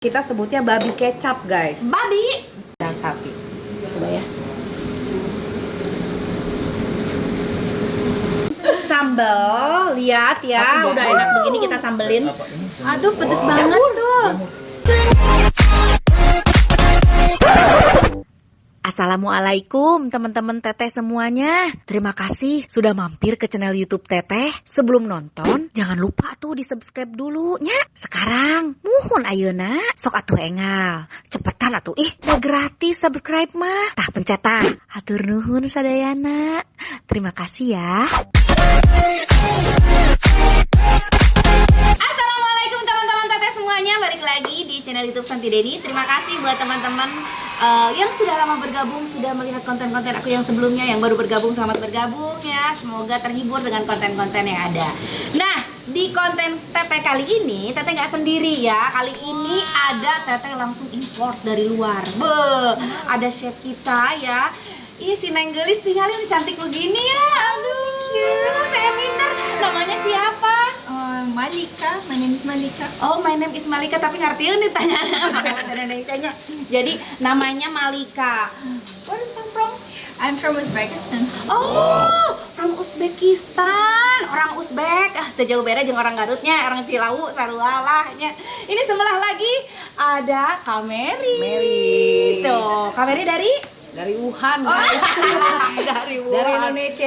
Kita sebutnya babi kecap, guys. Babi Dan sapi. coba ya. Sambal, lihat ya, udah enak begini kita sambelin. Aduh, pedes banget tuh. Assalamualaikum teman-teman Teteh semuanya. Terima kasih sudah mampir ke channel YouTube Teteh. Sebelum nonton, jangan lupa tuh di subscribe dulu nya. Sekarang, muhun ayeuna, sok atuh engal. Cepetan atuh, udah gratis subscribe mah. Tah pencet tah. Hatur nuhun sadayana. Terima kasih ya. Assalamualaikum teman-teman Teteh semuanya, balik lagi di channel YouTube Santi Deni. Terima kasih buat teman-teman yang sudah lama bergabung, sudah melihat konten-konten aku yang sebelumnya. Yang baru bergabung, selamat bergabung ya. Semoga terhibur dengan konten-konten yang ada. Nah, di konten Teteh kali ini, Teteh nggak sendiri ya. Kali ini ada Teteh langsung import dari luar. Ada chef kita ya. Ih, si Neng Gelis tinggalin cantik begini ya. Aduh, saya minder. Namanya siapa? Malika, my name is Malika. Oh, my name is Malika, tapi ngertiin ditanya bahasa Indonesianya. Jadi namanya Malika. Where you come from? I'm from Uzbekistan. Oh, from Uzbekistan. Orang Uzbek. Ah, teu jauh beda jeung orang Garutnya, orang Cilawu sarua lahnya. Ini sebelah lagi ada Kameri. Mary. Tuh, Kameri dari Wuhan, Oh, guys. dari Wuhan. Dari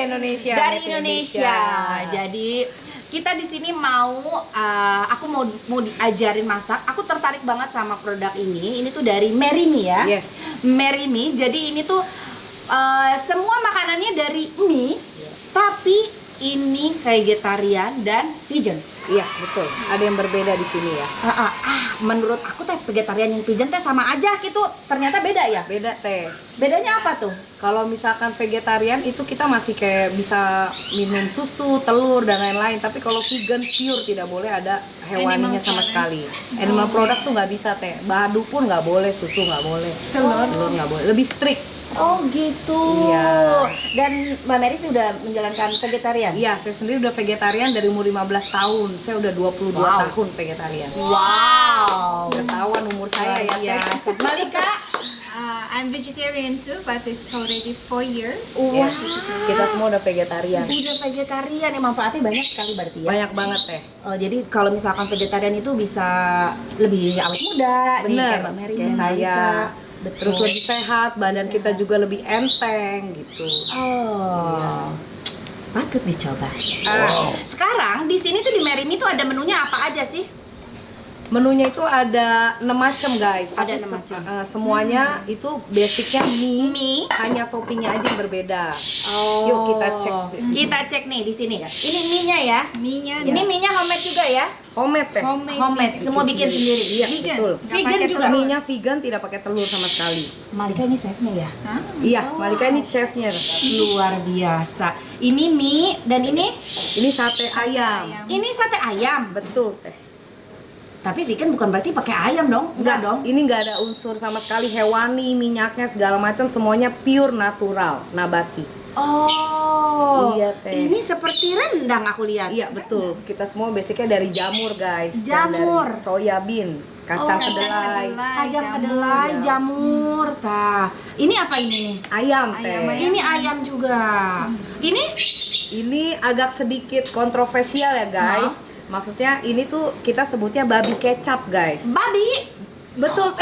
Indonesia. Dari Indonesia. Jadi kita di sini aku mau diajarin masak. Aku tertarik banget sama produk ini. Ini tuh dari Merimi ya. Yes. Merimi. Jadi ini tuh semua makanannya dari mie, tapi ini vegetarian dan vegan. Iya, betul. Ada yang berbeda di sini ya. Menurut aku teh vegetarian yang vegan teh sama aja gitu. Ternyata beda ya. Beda, Teh. Bedanya apa tuh? Kalau misalkan vegetarian itu kita masih kayak bisa minum susu, telur dan lain-lain. Tapi kalau vegan pure tidak boleh ada hewaninya Animal sama product. sekali. Animal product tuh nggak bisa, Teh. Madu pun nggak boleh, susu nggak boleh, telur nggak boleh. Lebih strict. Oh gitu. Iya. Dan Mbak Mary sudah menjalankan vegetarian? Iya, saya sendiri udah vegetarian dari umur 15 tahun. Saya udah 22 Wow. tahun vegetarian. Wow. Ketahuan umur saya ya, Iya. Teh. Malika? I'm vegetarian too, but it's already 4 years. Wah. Kita semua udah vegetarian. Udah vegetarian ya, manfaatnya banyak sekali berarti ya. Banyak banget, Teh. Oh, jadi kalau misalkan vegetarian itu bisa lebih awet muda, nih, Bener, kayak Mbak Mary, kayak Mbak saya. Malika. Betul. Terus lebih sehat, badan kita juga lebih enteng gitu. Oh. Patut dicoba. Wow. Sekarang di sini tuh di Merimi tuh ada menunya apa aja sih? Menunya itu ada 6 macam, guys. Ada Tapi 6 macam. semuanya itu basicnya mie, Mie. hanya toppingnya aja yang berbeda. Oh. Yuk kita cek. Kita cek nih di sini ya. Ini mie-nya ya. Mie-nya Ini mie-nya homemade juga ya? Homemade, Teh. Homemade. Semua bikin sendiri. Iya, Vegan. betul. Nggak Vegan pakai juga? telur. Mie-nya vegan, tidak pakai telur sama sekali. Malika ini chefnya ya? Hah? Iya, Malika ini chefnya. Luar biasa. Ini mie dan ini Sate ayam. ini sate ayam. Betul, Teh. Tapi vegan bukan berarti pakai ayam dong? Enggak dong. Ini nggak ada unsur sama sekali hewani, minyaknya segala macam, semuanya pure natural, nabati. Oh. Iya, Teh. Ini seperti rendang aku lihat. Iya, betul. Kita semua basicnya dari jamur, guys. Dan Jamur. dari soya bean, kacang Oh, kedelai, Kacang jamur. kedelai, jamur, tah. Ini apa ini nih? ayam, Teh. Ayam. Ini ayam juga. Ini? Ini agak sedikit kontroversial ya, guys. Maksudnya ini tuh kita sebutnya babi kecap, guys. Babi. Betul.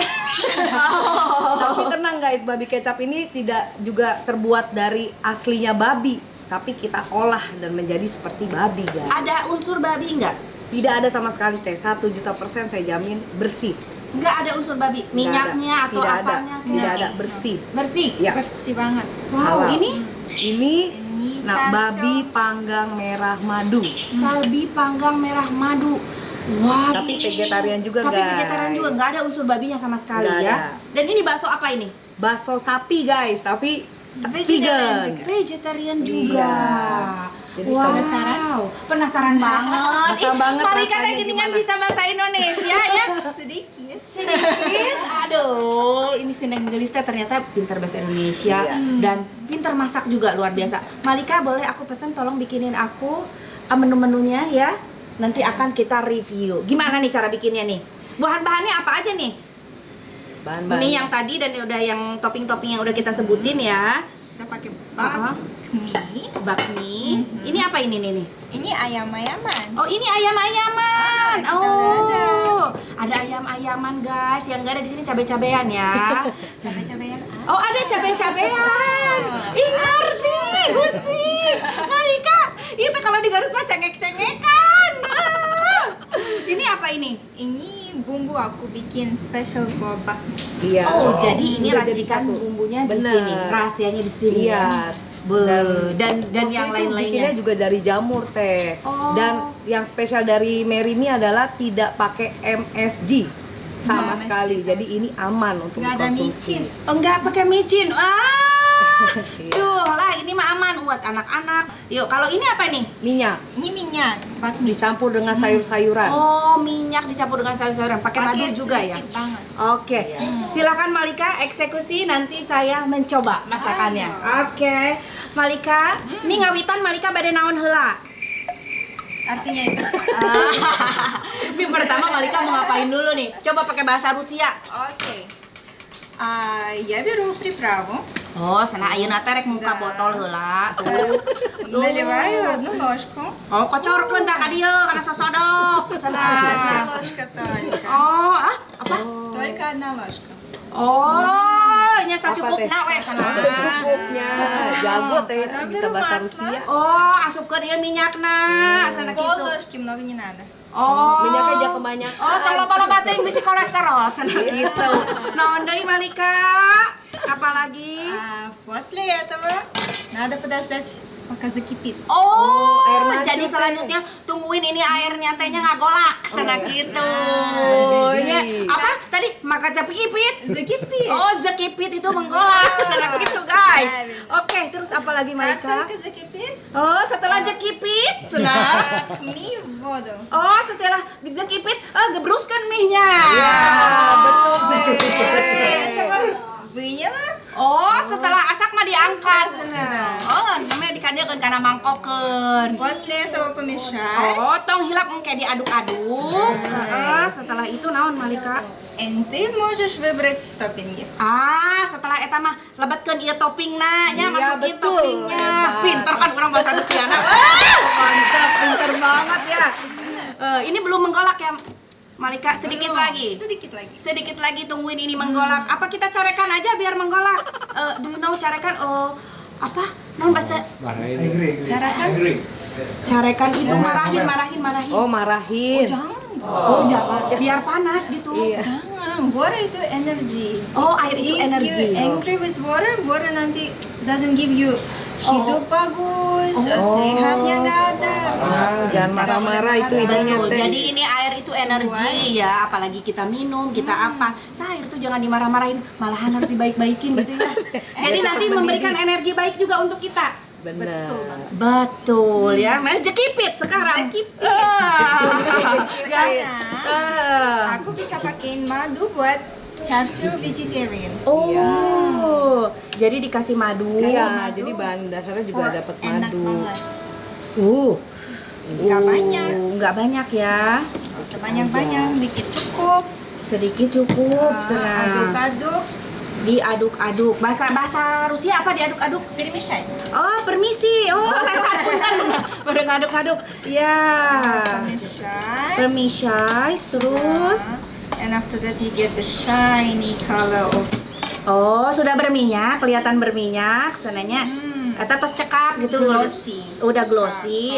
Tapi tenang, guys, babi kecap ini tidak juga terbuat dari aslinya babi, tapi kita olah dan menjadi seperti babi, guys. Ada unsur babi enggak? Tidak ada sama sekali, Teh. 1.000.000% saya jamin bersih. Enggak ada unsur babi. Nggak Minyaknya ada. atau Tidak apanya? ada. Tidak ada, bersih. Bersih. Ya. Bersih banget. Wow, Halal. ini Ini Ini nah, charcoal. babi panggang merah madu. babi panggang merah madu. Wah. Tapi vegetarian juga, Tapi guys. vegetarian juga, nggak ada unsur babinya sama sekali Nggak ya. ada. Dan ini bakso apa ini? Bakso sapi, guys, tapi Vegetarian vegan. juga. Vegetarian juga. Iya. Jadi wow. penasaran? Penasaran banget. Penasaran banget Malika rasanya teh gini kan gimana? bisa bahasa Indonesia ya. Sedikit. Sedikit. Aduh, ini si Neng Gelis teh ternyata pintar bahasa Indonesia Iya. dan pintar masak juga luar biasa. Malika, boleh aku pesan tolong bikinin aku menu-menunya ya. Nanti akan kita review. Gimana nih cara bikinnya nih? Bahan-bahannya apa aja nih? Bahan-bahan. Mie yang tadi dan udah yang topping-topping yang udah kita sebutin ya. Kita pakai Uh-huh. bakmi. Bakmi. Ini apa ini nih? Ini ayam-ayaman. Oh, ini ayam-ayaman. Kita Oh, ada ayam-ayaman guys. Yang nggak ada di sini cabai-cabean ya. Cabai-cabean. Oh, ada cabai-cabean. Ih, ngerti, Gusti. Malika, itu kalau di Garut mah cengek-cengekan. Ini apa ini? Ini bumbu aku bikin special for bakmi. Iya. Oh, jadi ini Udah jadi racikan satu. bumbunya di Bener. sini. Rahasianya di sini. Iya. Ya. Dan Terus yang itu lain-lainnya. bikinnya juga dari jamur teh. Oh. Dan yang spesial dari Mary Mi adalah tidak pakai MSG sama MSG sekali. sama Jadi ini aman untuk Nggak ada dikonsumsi. micin. Enggak pakai micin. Iya. Duh lah, ini mah aman buat anak-anak. Yuk, kalau ini apa nih? Minyak Ini minyak bakmi. dicampur dengan sayur-sayuran. Oh, minyak dicampur dengan sayur-sayuran. Pakai madu juga ya? sedikit banget. Oke, silakan Malika eksekusi, nanti saya mencoba masakannya. Oke, Malika, ini ngawitan Malika bade naon heula. Artinya itu. Ini pertama Malika mau ngapain dulu nih? Coba pakai bahasa Rusia. Oke. Я беру приправу. Oh, sana ayeuna teh rek muka botol heula. Tuh. Наливаю одну ложку. Oh, kocorkeun tah ka dieu kana sosodok. Одна Sana. ложка только. Oh, apa? Только одна ложка. Oh, nya Apa teh? sacukupna we sana. Secukupnya. Jago teh Ada bisa biru bahasa masla. Rusia. Oh, asupkeun ieu minyakna. Sana Пол kitu. ложки, много не надо. Oh, Minyaknya aja kebanyakan. Oh, tong loba-loba teh bisi kolesterol sana gitu. Naon deui Malika? Apalagi? После этого надо подождать, пока закипит. Oh, air macu jadi teh. selanjutnya tungguin ini airnya tehnya ngagolak sana gitu. Jadi. Ya, apa tadi? Maka kipit. Закипит. Oh, zakipit itu menggolak sana gitu, guys. Oke, terus apa lagi Как Malika? только закипит, Oh, setelah zakipit, sana. макни в воду. Oh, setelah zakipit, gebruskan mie-nya. Ya, betul После teh. этого выняла. Oh, setelah asak mah diangkat. Sudah. Oh, namanya dikadekeun kana mangkokeun. После этого помешать. Oh, tong hilap engke diaduk-aduk. Setelah itu naon Malika? И ты можешь выбрать топпинги. Setelah eta mah lebetkeun ieu toppingna nya, Iya, masukin betul. toppingnya. Hebat. Pinter kan urang bahasa Rusiana. Mantap, pinter banget ya. Ini belum menggolak ya Malika, sedikit Belum. lagi. Sedikit lagi. Sedikit lagi tungguin ini menggolak. Apa kita carekan aja biar menggolak? Do you know carekan? Apa? Non bahasa Carekan. carekan itu marahin. Oh, marahin. Jangan. Oh, jangan. Biar panas gitu. Iya. Jangan, water itu energi. Oh, air itu If energi. you angry with water, water nanti doesn't give you hidup bagus, sehatnya nggak ada. Jangan marah-marah itu idenya Betul. teh. Jadi ini air itu energi ya, apalagi kita minum, kita apa. Air itu jangan dimarah-marahin, malahan harus dibaik-baikin gitu ya. Jadi Biar nanti cepat memberikan mendidih. energi baik juga untuk kita. Benar. Betul ya, Mas jekipit sekarang. Aku bisa pakein madu buat char-siu vegetarian. Oh, jadi dikasih madu. Iya, madu. jadi bahan dasarnya juga Oh, dapat enak madu. banget. Nggak banyak. Nggak banyak ya. Sebanyak-banyak, dikit cukup. Sedikit cukup, senang. Aduk-aduk, Diaduk-aduk. Bahasa Rusia apa diaduk-aduk? перемешать. Oh, permisi. Oh, lewat punten. Pada ngaduk-ngaduk. Ya. Перемешать. Permisize terus. And after that you get the shiny color of Oh, sudah berminyak, kelihatan berminyak. Sananya eta tos cekap gitu. glossy. Udah glossy.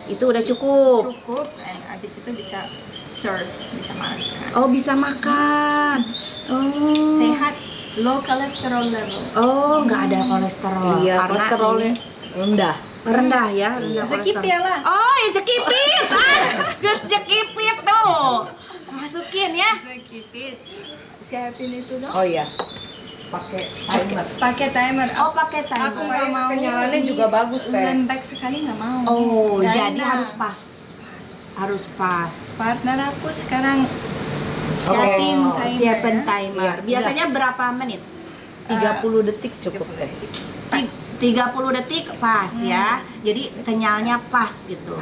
Itu udah cukup. Cukup, and abis itu bisa serve, bisa makan. Oh, bisa makan. Oh. Sehat, low cholesterol level. Oh, nggak ada kolesterol. Iya, Karena kolesterolnya ini rendah. rendah ya, rendah Zakipit kolesterol. lah. Oh, ya zakipit. Geus zakipit tuh. Masukin ya. Zakipit. Siapin itu dong. Oh iya. Pakai timer. Pakai timer. Oh, pakai Aku timer. nggak mau. Kenyalaannya ini juga bagus, Teh. lembek sekali nggak mau. Oh, Karena jadi harus pas. Harus pas. Partner aku sekarang Oke. siapin timer. Siapin ya. timer. Iya, Biasanya berapa menit? 30 detik cukup teh. Pas. 30 detik pas ya. Jadi kenyalnya pas gitu.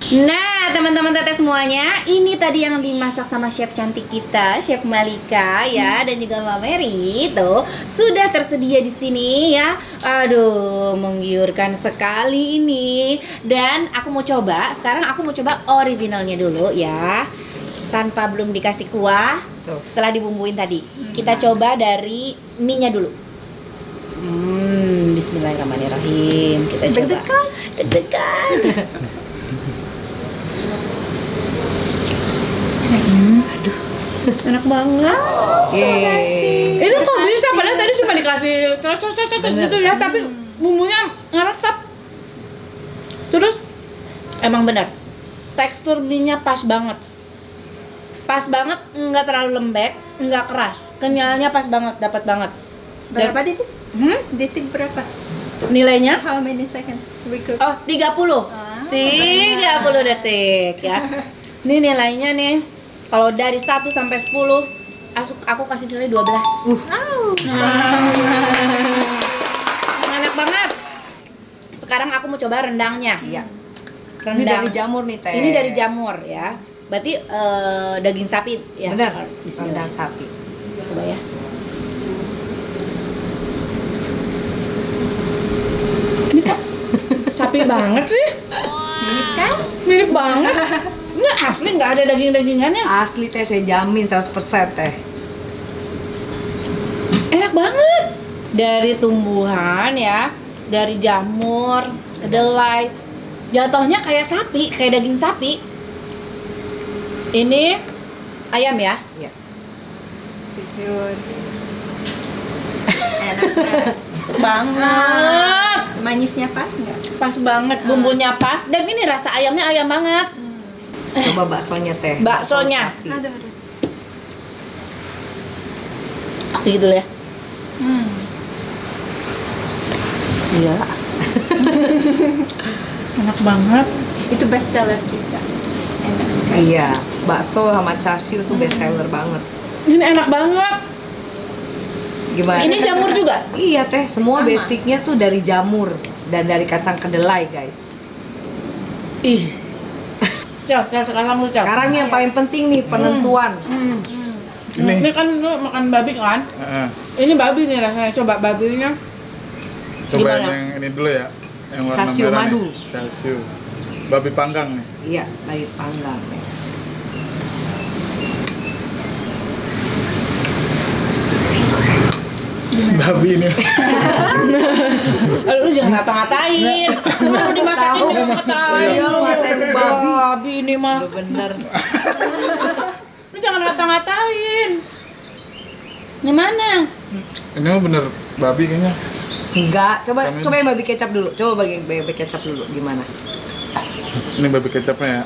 Nah, teman-teman teteh semuanya, ini tadi yang dimasak sama chef cantik kita, Chef Malika ya, dan juga Mbak Mary tuh sudah tersedia di sini ya. Aduh, menggiurkan sekali ini. Dan aku mau coba, sekarang aku mau coba originalnya dulu ya. Tanpa belum dikasih kuah, Tuh. setelah dibumbuin tadi. Kita coba dari mie-nya dulu. Bismillahirrahmanirrahim. Kita coba. Deg-degan. Deg-degan. Enak banget. Yeay. Ini kok bisa? Padahal tadi cuma dikasih cocok-cocok Bener. gitu ya, tapi bumbunya ngeresep. Terus emang bener, tekstur mie-nya pas banget. Pas banget, nggak terlalu lembek, nggak keras. Kenyalnya pas banget, dapat banget. Berapa detik? Hmm? Detik berapa? Nilainya? How many seconds we cook? Oh, 30. 30 detik ya. Ini nilainya nih. Kalau dari 1 sampai 10, aku kasih nilai 12. Enak banget. Sekarang aku mau coba rendangnya. Iya. Ini Rendang. dari jamur nih teh. Ini dari jamur ya. Berarti daging sapi ya. Bener. Bismillah. Rendang sapi. Coba ya. Ini kok sapi banget sih. Mirip kan? Mirip banget. Ini asli nggak ada daging-dagingannya. Asli teh, saya jamin 100% teh. Enak banget. Dari tumbuhan ya, dari jamur, kedelai. Jatuhnya kayak sapi, kayak daging sapi. Ini ayam ya. Iya. Jujur. Enak nggak? Banget. Manisnya pas nggak? Pas banget, bumbunya pas. Dan ini rasa ayamnya ayam banget. Coba baksonya teh. Baksonya. Bakso sapi. Aduh. Oke gitu ya. Iya. Enak banget. Itu best seller kita. Enak sekali. Iya, bakso sama char siu tuh best seller banget. Ini enak banget. Gimana? Ini jamur juga. Iya teh, semua Sama. basicnya tuh dari jamur dan dari kacang kedelai guys. Ih. Cel, sekarang lu Cel. Sekarang yang paling penting nih penentuan. Ini kan lu makan babi kan? Heeh. Ini babi nih rasanya. Coba babinya. Coba Gimana? yang ini dulu ya. Yang warna Chasiu merah madu. nih. Chasiu. Babi panggang nih. Iya, dari panggang nih. Babi ini. Lu jangan ngata-ngatain. Lu dimasakin Tahu. jangan ngatain. Iya, lu ngatain babi. Babi ini mah. Udah bener. Lu jangan ngata-ngatain. Gimana? Ini mah bener babi kayaknya. Enggak, coba Kami- coba yang babi kecap dulu. Coba babi kecap dulu gimana? Ini babi kecapnya ya.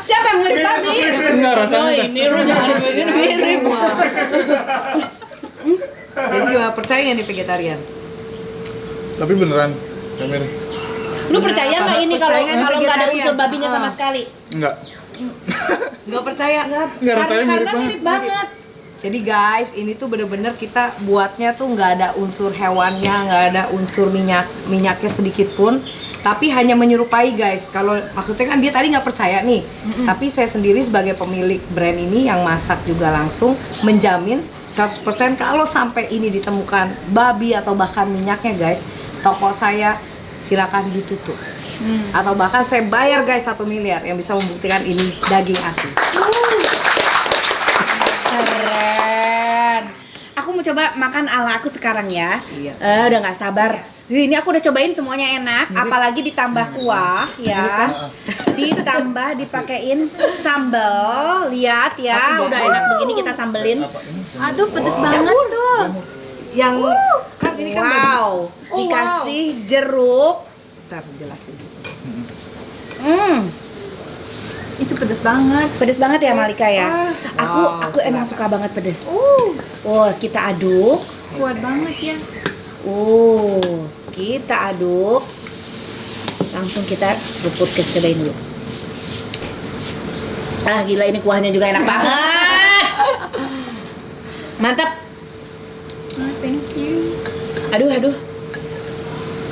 Siapa yang mirip babi? Enggak rasanya. Oh, ini lu jangan begini mirip. Jadi gimana, percaya nggak nih vegetarian? Tapi beneran. Kamir. Lu percaya nggak ini kalau Percaya nggak kalau nggak ada vegetarian? unsur babinya sama Ah. sekali? Enggak. Nggak percaya? Enggak Karena rasanya mirip banget. mirip banget. Jadi guys, ini tuh bener-bener kita buatnya tuh nggak ada unsur hewannya, nggak ada unsur minyaknya sedikit pun, tapi hanya menyerupai guys. Kalau maksudnya kan dia tadi nggak percaya nih, tapi saya sendiri sebagai pemilik brand ini yang masak juga langsung menjamin 100% kalau sampai ini ditemukan babi atau bahkan minyaknya guys, toko saya silakan ditutup. Atau bahkan saya bayar guys 1 miliar yang bisa membuktikan ini daging asli. Keren. Aku mau coba makan ala aku sekarang ya. Iya. Udah nggak sabar. Ini aku udah cobain semuanya enak, apalagi ditambah kuah ya. Ditambah dipakein sambal. Lihat ya, udah enak begini kita sambelin. Aduh, pedes banget tuh. Yang kan ini kan babi. Wow. Dikasih jeruk. Ntar jelasin. Itu pedes banget. Pedes banget ya Malika ya. Aku emang silakan. suka banget pedes. Kita aduk. Kuat banget ya. Kita aduk. Langsung kita seruput, kita cobain dulu. Gila ini kuahnya juga enak banget. Mantap. Oh, thank you. Aduh.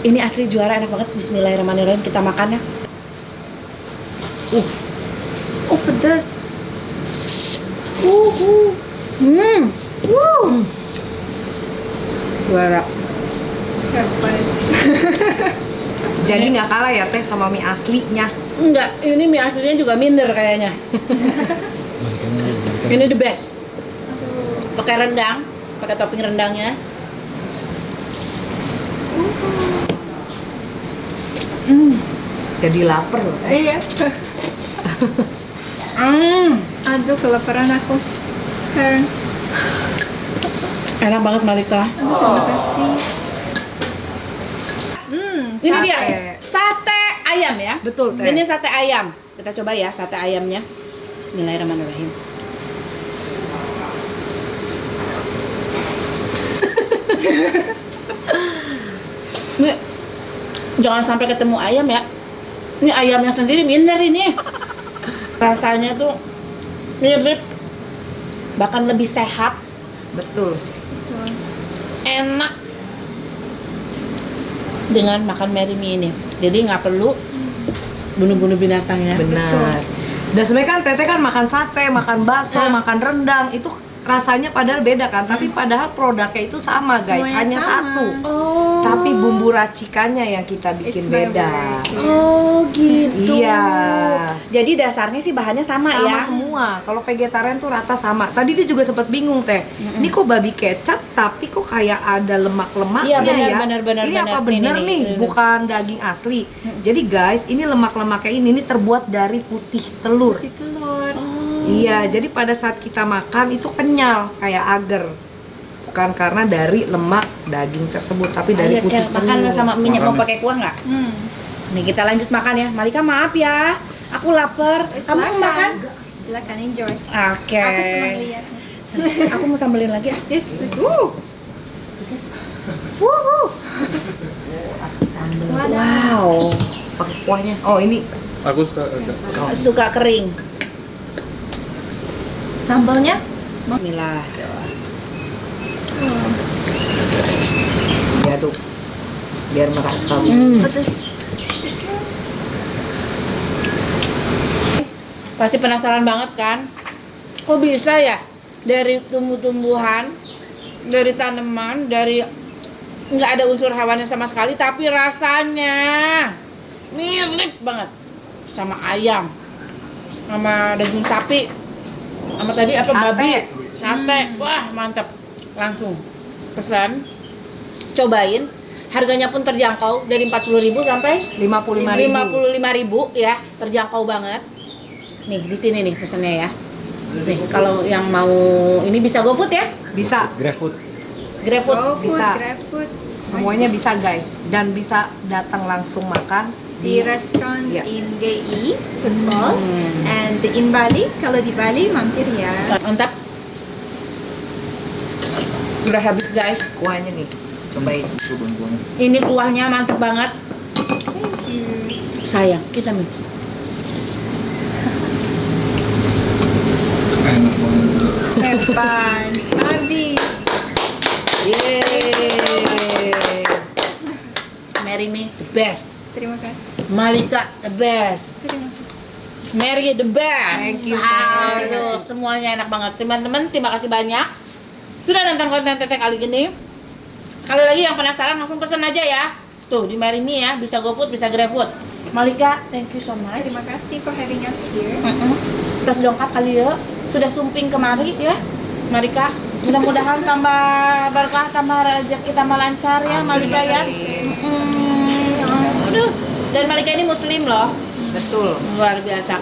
Ini asli juara, enak banget. Bismillahirrahmanirrahim, kita makan ya. Oh, pedas. Juara. Hebat. Jadi nggak kalah ya teh sama mie aslinya. Enggak, ini mie aslinya juga minder kayaknya. Ini the best. Pakai rendang, pakai topping rendangnya. Jadi lapar loh. Iya. Aduh, kelaparan aku sekarang. Enak banget Malika. Terima kasih. Ini Sate. dia sate ayam ya. Betul teh. Ini sate ayam. Kita coba ya sate ayamnya. Bismillahirrahmanirrahim. Ini jangan sampai ketemu ayam ya. Ini ayamnya sendiri minder ini. Rasanya tuh mirip, bahkan lebih sehat, Betul. enak dengan makan Mary Mie ini. Jadi nggak perlu bunuh-bunuh binatangnya. Benar. Dan sebenarnya kan Teteh kan makan sate, makan bakso, makan rendang itu rasanya padahal beda kan, tapi padahal produknya itu sama guys, Semuanya hanya sama. satu. Oh. Tapi bumbu racikannya yang kita bikin It's my beda. variety. Oh gitu. Iya. Jadi dasarnya sih bahannya sama, Sama ya. semua. Kalau vegetarian tuh rata sama. Tadi dia juga sempat bingung teh. Ini kok babi kecap tapi kok kayak ada lemak-lemaknya Iya, benar, ya? benar, Ini apa benar. bener Nih, nih? nih. Bukan daging asli. Jadi guys, ini lemak-lemaknya ini terbuat dari putih telur. Roti telur. Iya, jadi pada saat kita makan itu kenyal kayak agar. Bukan karena dari lemak daging tersebut, tapi dari Ayo, putih Kel, telur. makan nggak sama minyak, Makan mau nih. pakai kuah nggak? Nih kita lanjut makan ya. Malika maaf ya, aku lapar. Kamu mau makan? Silakan enjoy. Oke. Aku senang lihatnya. Aku mau sambelin lagi ya. Yes, please. Wow. Pakai kuahnya. Oh, ini Aku suka agak. Suka kering. Sambalnya? Bismillah. diaduk biar merata. Pedas. Pasti penasaran banget kan? Kok bisa ya dari tumbuh-tumbuhan, dari tanaman, dari nggak ada unsur hewannya sama sekali, tapi rasanya mirip banget sama ayam, sama daging sapi, sama tadi apa Sate. babi, sate. Wah mantap, langsung pesan, cobain. Harganya pun terjangkau dari 40.000 sampai 55.000. 55.000 ya, terjangkau banget. Nih di sini nih pesannya ya. Nih kalau yang mau ini bisa GoFood ya? Bisa, GrabFood. bisa. GrabFood. semuanya bisa guys, dan bisa datang langsung makan Di restoran Ya. in GI Football and in Bali. Kalau di Bali mampir ya. Mantap. Udah habis guys. kuahnya nih. Cobain. Coba kuahnya. Ini kuahnya mantep banget. Thank you. Sayang, kita nih. Enak banget. Hebat. Habis. Yeay. Mary Me the best. Terima kasih. Malika the best. Terima kasih. Mary the best. Thank you, Aduh, semuanya enak banget. Teman-teman, terima kasih banyak sudah nonton konten Teteh kali ini. Sekali lagi yang penasaran langsung pesen aja ya. Tuh di Mary Me ya, bisa GoFood, bisa GrabFood. Malika, thank you so much. Terima kasih for having us here. Tas dongkap kali ya, sudah sumping kemari ya, Malika. Mudah-mudahan tambah berkah, tambah rezeki, tambah lancar ya, Malika ya. Aduh, dan Malika ini Muslim loh, Betul. luar biasa.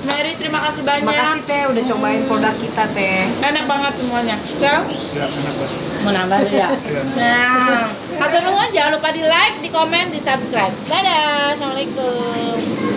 Mary, terima kasih banyak. Makasih Teh udah cobain produk kita Teh. Enak banget semuanya. Ya, Ya, enak banget. mau nambah ya. Nah, hatur nuhun, jangan lupa di like, di komen, di subscribe. Dadah, assalamualaikum.